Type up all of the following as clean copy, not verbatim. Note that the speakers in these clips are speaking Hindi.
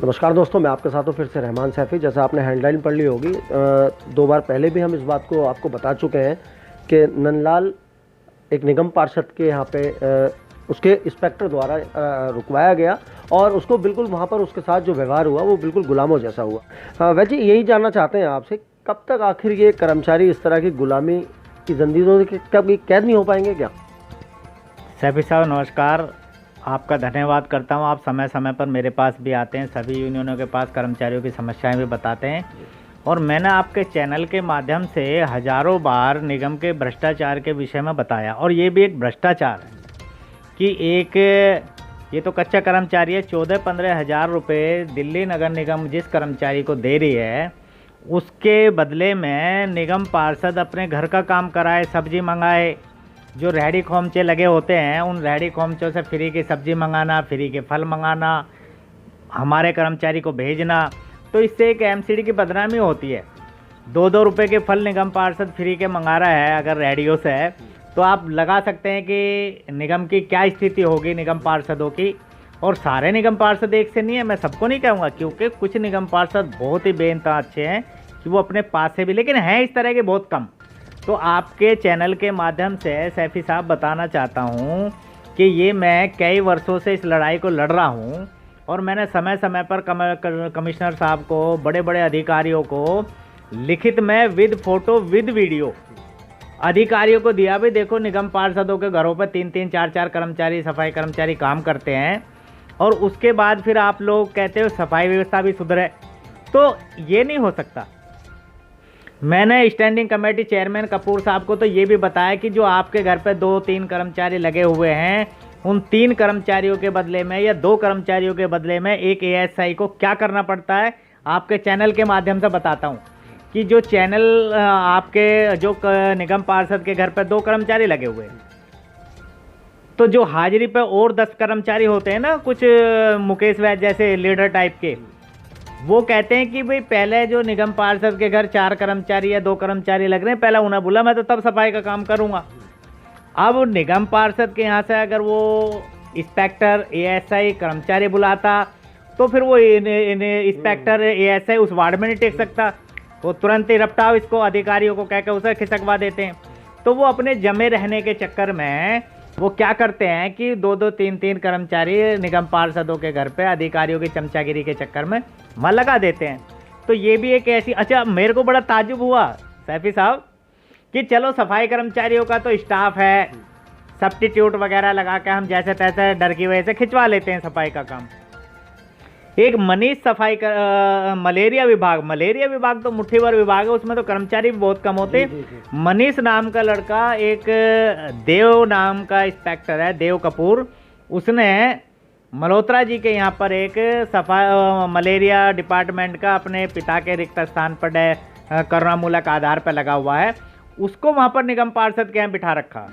नमस्कार दोस्तों, मैं आपके साथ हूँ फिर से रहमान सैफ़ी। जैसा आपने हेडलाइन पढ़ ली होगी, 2 बार पहले भी हम इस बात को आपको बता चुके हैं कि नंदलाल एक निगम पार्षद के यहाँ पे उसके इंस्पेक्टर द्वारा रुकवाया गया और उसको बिल्कुल वहाँ पर उसके साथ जो व्यवहार हुआ वो बिल्कुल गुलामों जैसा हुआ। वैसे यही जानना चाहते हैं आपसे, कब तक आखिर ये कर्मचारी इस तरह की गुलामी की जंजीरों के कभी कैद नहीं हो पाएंगे क्या? सैफी साहब नमस्कार, आपका धन्यवाद करता हूं। आप समय समय पर मेरे पास भी आते हैं, सभी यूनियनों के पास कर्मचारियों की समस्याएं भी बताते हैं और मैंने आपके चैनल के माध्यम से हज़ारों बार निगम के भ्रष्टाचार के विषय में बताया। और ये भी एक भ्रष्टाचार है कि ये तो कच्चा कर्मचारी है, 14-15 हज़ार रुपये दिल्ली नगर निगम जिस कर्मचारी को दे रही है उसके बदले में निगम पार्षद अपने घर का काम कराए, सब्जी मंगाए। जो रेहड़ी खोमचे लगे होते हैं उन रेहड़ी खोमचों से फ्री की सब्ज़ी मंगाना, फ्री के फल मंगाना, हमारे कर्मचारी को भेजना, तो इससे एक एमसीडी की बदनामी होती है। 2-2 रुपये के फल निगम पार्षद फ्री के मंगा रहा है अगर रेहड़ियों से, तो आप लगा सकते हैं कि निगम की क्या स्थिति होगी निगम पार्षदों की। और सारे निगम पार्षद एक से नहीं है, मैं सबको नहीं कहूँगा, क्योंकि कुछ निगम पार्षद बहुत ही बेइंतहा अच्छे हैं कि वो अपने पास से भी, लेकिन हैं इस तरह के बहुत कम। तो आपके चैनल के माध्यम से सैफी साहब बताना चाहता हूँ कि ये मैं कई वर्षों से इस लड़ाई को लड़ रहा हूँ और मैंने समय समय पर कमिश्नर साहब को, बड़े बड़े अधिकारियों को लिखित में विद फोटो विद वीडियो अधिकारियों को दिया भी। देखो, निगम पार्षदों के घरों पर 3-3, 4-4 कर्मचारी, सफाई कर्मचारी काम करते हैं और उसके बाद फिर आप लोग कहते हो सफाई व्यवस्था भी सुधरे, तो ये नहीं हो सकता। मैंने स्टैंडिंग कमेटी चेयरमैन कपूर साहब को तो ये भी बताया कि जो आपके घर पे 2-3 कर्मचारी लगे हुए हैं, उन 3 कर्मचारियों के बदले में या 2 कर्मचारियों के बदले में एक एएसआई को क्या करना पड़ता है, आपके चैनल के माध्यम से बताता हूँ। कि जो चैनल आपके जो निगम पार्षद के घर पे 2 कर्मचारी लगे हुए हैं, तो जो हाजिरी पे और 10 कर्मचारी होते हैं ना, कुछ मुकेश वैद जैसे लीडर टाइप के, वो कहते हैं कि भाई पहले जो निगम पार्षद के घर 4 कर्मचारी या 2 कर्मचारी लग रहे हैं, पहले उन्हें बोला मैं तो तब सफाई का काम करूंगा। अब निगम पार्षद के यहाँ से अगर वो इंस्पेक्टर एएसआई कर्मचारी बुलाता तो फिर वो इंस्पेक्टर एएसआई उस वार्ड में नहीं टेक सकता, वो तुरंत ही रपटाओ इसको अधिकारियों को कहकर उसे खिसकवा देते हैं। तो वो अपने जमे रहने के चक्कर में वो क्या करते हैं कि 2-2, 3-3 कर्मचारी निगम पार्षदों के घर पे अधिकारियों की चमचागिरी के चक्कर में वहाँ लगा देते हैं। तो ये भी एक ऐसी, अच्छा मेरे को बड़ा ताज्जुब हुआ सैफी साहब कि चलो सफाई कर्मचारियों का तो स्टाफ है, सब्स्टिट्यूट वगैरह लगा के हम जैसे तैसे डर की वजह से खिंचवा लेते हैं सफाई का काम। एक मनीष सफाई का मलेरिया विभाग तो मुट्ठी भर विभाग है, उसमें तो कर्मचारी भी बहुत कम होते हैं। मनीष नाम का लड़का, एक देव नाम का इंस्पेक्टर है, देव कपूर, उसने मल्होत्रा जी के यहाँ पर एक मलेरिया डिपार्टमेंट का अपने पिता के रिक्त स्थान पर करुणामूलक आधार पर लगा हुआ है, उसको वहाँ पर निगम पार्षद के यहाँ बिठा रखा।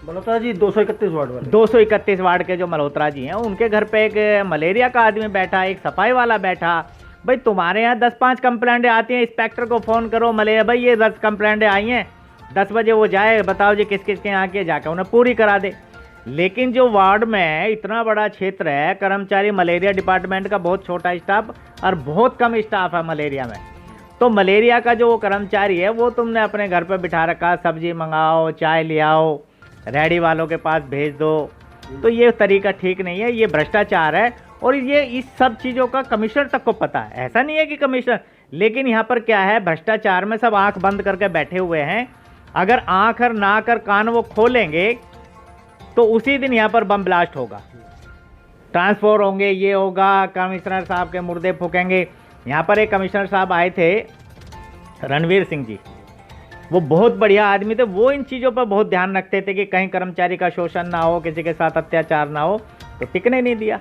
मल्होत्रा जी 231 वार्ड वाले, 231 वार्ड के जो मल्होत्रा जी हैं, उनके घर पे एक मलेरिया का आदमी बैठा, एक सफाई वाला बैठा। भाई तुम्हारे यहाँ 10-5 कंप्लेंटें आती हैं, इंस्पेक्टर को फ़ोन करो, मलेरिया भाई ये 10 कंप्लेंटें आई हैं, 10 बजे वो जाए, बताओ जी किस किस के यहाँ के, जाकर उन्हें पूरी करा दे। लेकिन जो वार्ड में इतना बड़ा क्षेत्र है, कर्मचारी मलेरिया डिपार्टमेंट का बहुत छोटा स्टाफ और बहुत कम स्टाफ है मलेरिया में, तो मलेरिया का जो वो कर्मचारी है वो तुमने अपने घर पर बिठा रखा, सब्जी मंगाओ, चाय ले आओ, रेहड़ी वालों के पास भेज दो। तो ये तरीका ठीक नहीं है, ये भ्रष्टाचार है और ये इस सब चीज़ों का कमिश्नर तक को पता है। ऐसा नहीं है कि कमिश्नर, लेकिन यहाँ पर क्या है, भ्रष्टाचार में सब आंख बंद करके बैठे हुए हैं। अगर आंख और नाक और कान वो खोलेंगे तो उसी दिन यहाँ पर बम ब्लास्ट होगा, ट्रांसफर होंगे, ये होगा, कमिश्नर साहब के मुर्दे फूकेंगे। यहाँ पर एक कमिश्नर साहब आए थे, रणवीर सिंह जी, वो बहुत बढ़िया आदमी थे, वो इन चीज़ों पर बहुत ध्यान रखते थे कि कहीं कर्मचारी का शोषण ना हो, किसी के साथ अत्याचार ना हो, तो टिकने नहीं दिया।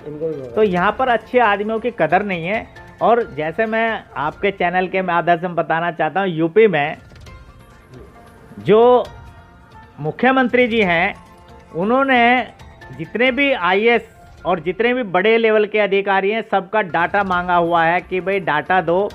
तो यहाँ पर अच्छे आदमियों की कदर नहीं है। और जैसे मैं आपके चैनल के माध्यम से बताना चाहता हूँ, यूपी में जो मुख्यमंत्री जी हैं, उन्होंने जितने भी आईएएस और जितने भी बड़े लेवल के अधिकारी हैं, सबका डाटा मांगा हुआ है कि भाई डाटा दो,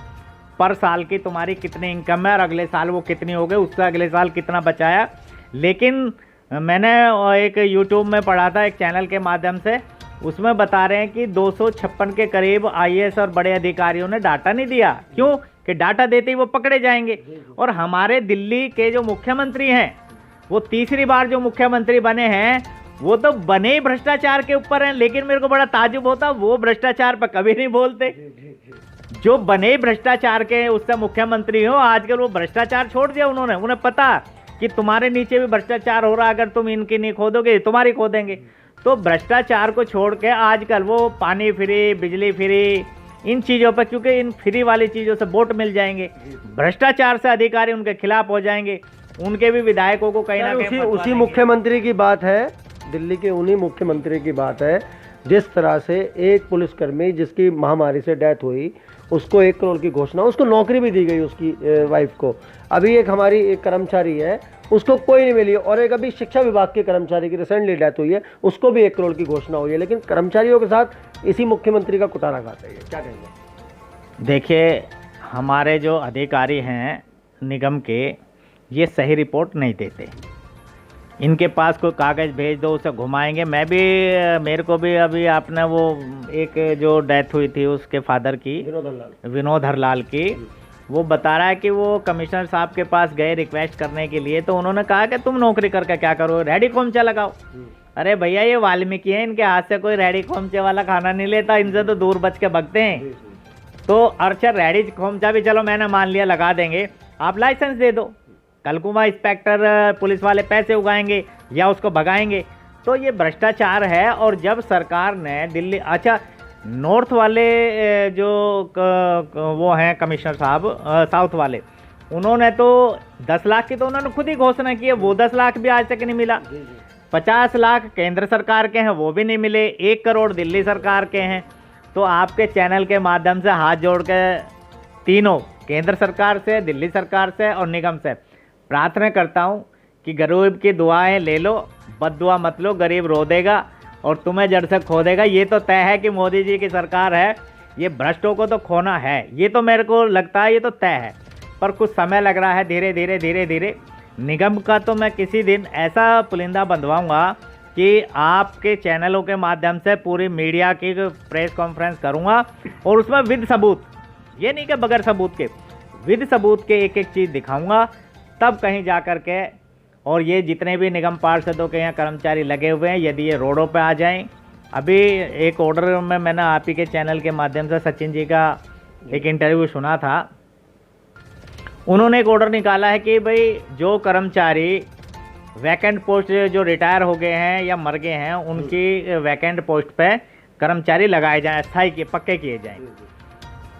पर साल की तुम्हारी कितनी इनकम है और अगले साल वो कितनी हो गई, उससे अगले साल कितना बचाया। लेकिन मैंने एक यूट्यूब में पढ़ा था एक चैनल के माध्यम से उसमें बता रहे हैं कि 256 के करीब आईएएस और बड़े अधिकारियों ने डाटा नहीं दिया। क्यों? कि डाटा देते ही वो पकड़े जाएंगे। और हमारे दिल्ली के जो मुख्यमंत्री हैं, वो तीसरी बार जो मुख्यमंत्री बने हैं, वो तो बने ही भ्रष्टाचार के ऊपर हैं, लेकिन मेरे को बड़ा ताज्जुब होता, वो भ्रष्टाचार पर कभी नहीं बोलते। जो बने ही भ्रष्टाचार के उससे मुख्यमंत्री हो, आजकल वो भ्रष्टाचार छोड़ दिया उन्होंने। उन्हें पता कि तुम्हारे नीचे भी भ्रष्टाचार हो रहा, अगर तुम इनकी नहीं खोदोगे तुम्हारी खोदेंगे। तो भ्रष्टाचार को छोड़ के आजकल वो पानी फ्री, बिजली फ्री, इन चीज़ों पर, क्योंकि इन फ्री वाली चीज़ों से वोट मिल जाएंगे, भ्रष्टाचार से अधिकारी उनके खिलाफ हो जाएंगे, उनके भी विधायकों को कहीं ना कहीं उसी मुख्यमंत्री की बात है, दिल्ली के उन्हीं मुख्यमंत्री की बात है, जिस तरह से एक पुलिसकर्मी जिसकी महामारी से डेथ हुई, उसको 1 करोड़ की घोषणा, उसको नौकरी भी दी गई उसकी वाइफ को। अभी एक हमारी एक कर्मचारी है, उसको कोई नहीं मिली। और एक अभी शिक्षा विभाग के कर्मचारी की रिसेंटली डेथ हुई है, उसको भी 1 करोड़ की घोषणा हुई है। लेकिन कर्मचारियों के साथ इसी मुख्यमंत्री का कुटारा खाता है, क्या कहेंगे? देखिए, हमारे जो अधिकारी हैं निगम के, ये सही रिपोर्ट नहीं देते। इनके पास कोई कागज़ भेज दो, उसे घुमाएंगे। मेरे को भी अभी आपने वो एक जो डेथ हुई थी उसके फादर की, विनोद हरलाल की, वो बता रहा है कि वो कमिश्नर साहब के पास गए रिक्वेस्ट करने के लिए, तो उन्होंने कहा कि तुम नौकरी करके क्या करो, रेडी खोमचा लगाओ। अरे भैया, ये वाल्मीकि हैं, इनके हाथ से कोई रेडी खोमचे वाला खाना नहीं लेता, इनसे तो दूर बच के भगते हैं। तो अच्छा, रेडी खोमचा भी चलो मैंने मान लिया, लगा देंगे, आप लाइसेंस दे दो। कल को वहाँ इंस्पेक्टर पुलिस वाले पैसे उगाएंगे या उसको भगाएंगे। तो ये भ्रष्टाचार है। और जब सरकार ने दिल्ली, अच्छा नॉर्थ वाले जो वो हैं कमिश्नर साहब, साउथ वाले, उन्होंने तो 10 लाख की तो उन्होंने खुद ही घोषणा की है, वो 10 लाख भी आज तक नहीं मिला। 50 लाख केंद्र सरकार के हैं, वो भी नहीं मिले। 1 करोड़ दिल्ली सरकार के हैं। तो आपके चैनल के माध्यम से हाथ जोड़ के तीनों, केंद्र सरकार से, दिल्ली सरकार से और निगम से प्रार्थना करता हूं कि गरीब की दुआएं ले लो, बद्दुआ मत लो, गरीब रो देगा और तुम्हें जड़ से खो देगा। ये तो तय है कि मोदी जी की सरकार है, ये भ्रष्टों को तो खोना है, ये तो मेरे को लगता है, ये तो तय है। पर कुछ समय लग रहा है, धीरे धीरे धीरे धीरे। निगम का तो मैं किसी दिन ऐसा पुलिंदा बंधवाऊंगा कि आपके चैनलों के माध्यम से पूरी मीडिया की प्रेस कॉन्फ्रेंस करूंगा और उसमें विद सबूत, ये नहीं कि बगैर सबूत के, विद सबूत के एक एक चीज़ दिखाऊंगा, तब कहीं जा कर के। और ये जितने भी निगम पार्षदों के यहाँ कर्मचारी लगे हुए हैं, यदि ये रोडों पे आ जाएं। अभी एक ऑर्डर में मैंने आप ही के चैनल के माध्यम से सचिन जी का एक इंटरव्यू सुना था, उन्होंने एक ऑर्डर निकाला है कि भाई जो कर्मचारी वैकेंट पोस्ट जो रिटायर हो गए हैं या मर गए हैं, उनकी वैकेंट पोस्ट पे कर्मचारी लगाए जाएं, अस्थायी किए, पक्के किए जाएं।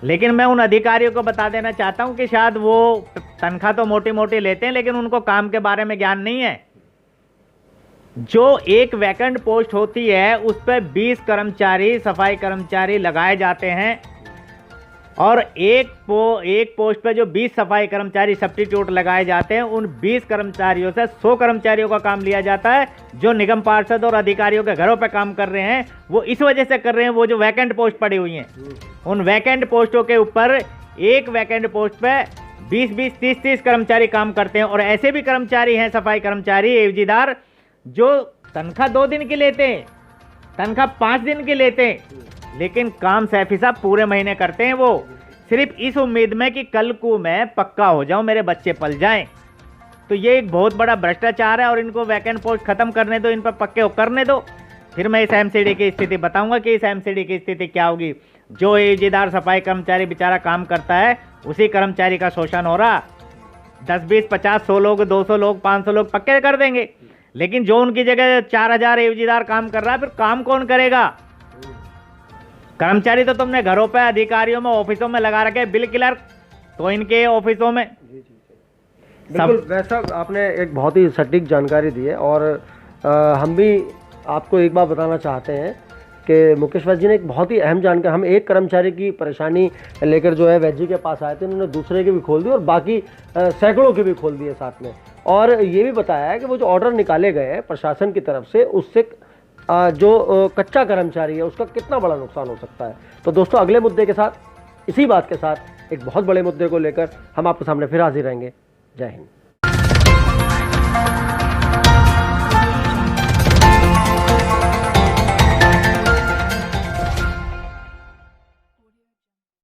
लेकिन मैं उन अधिकारियों को बता देना चाहता हूं कि शायद वो तनख्वाह तो मोटी मोटी लेते हैं, लेकिन उनको काम के बारे में ज्ञान नहीं है। जो एक वैकेंट पोस्ट होती है उस पर 20 कर्मचारी, सफाई कर्मचारी लगाए जाते हैं और एक पोस्ट पे जो 20 सफाई कर्मचारी सब्स्टिट्यूट लगाए जाते हैं, उन 20 कर्मचारियों से 100 कर्मचारियों का काम लिया जाता है। जो निगम पार्षद और अधिकारियों के घरों पे काम कर रहे हैं, वो इस वजह से कर रहे हैं, वो जो वैकेंट पोस्ट पड़ी हुई हैं, उन वैकेंट पोस्टों के ऊपर एक वैकेंट पोस्ट पे 20-20, 30-30 कर्मचारी काम करते हैं। और ऐसे भी कर्मचारी हैं, सफाई कर्मचारी, एवजीदार, जो तनख्वाह 2 दिन की लेते हैं, तनख्वाह 5 दिन की लेते हैं, लेकिन काम सैफी साहब पूरे महीने करते हैं। वो सिर्फ इस उम्मीद में कि कल को मैं पक्का हो जाऊं, मेरे बच्चे पल जाएं। तो ये एक बहुत बड़ा भ्रष्टाचार है और इनको वैकेंट पोस्ट खत्म करने दो, इन पर पक्के करने दो। फिर मैं इस एमसीडी की स्थिति बताऊंगा कि इस एमसीडी की स्थिति क्या होगी। जो एवजीदार सफाई कर्मचारी बेचारा काम करता है, उसी कर्मचारी का शोषण हो रहा। 10, 20, 50, 100 लोग, 200 लोग, 500 लोग पक्के कर देंगे, लेकिन जो उनकी जगह 4000 एवजीदार काम कर रहा है, फिर काम कौन करेगा? कर्मचारी तो तुमने घरों पे, अधिकारियों में, ऑफिसों में लगा रखे, बिल क्लर्क तो इनके ऑफिसों में। बिल्कुल वैसा आपने एक बहुत ही सटीक जानकारी दी है। और हम भी आपको एक बात बताना चाहते हैं कि मुकेश वैद्य जी ने एक बहुत ही अहम जानकारी, हम एक कर्मचारी की परेशानी लेकर जो है वैद्य जी के पास आए थे, उन्होंने दूसरे के भी खोल दी और बाकी सैकड़ों के भी खोल दिए साथ में। और ये भी बताया है कि वो जो ऑर्डर निकाले गए हैं प्रशासन की तरफ से, उससे जो कच्चा कर्मचारी है उसका कितना बड़ा नुकसान हो सकता है। तो दोस्तों, अगले मुद्दे के साथ, इसी बात के साथ, एक बहुत बड़े मुद्दे को लेकर हम आपके सामने फिर हाजिर रहेंगे। जय हिंद।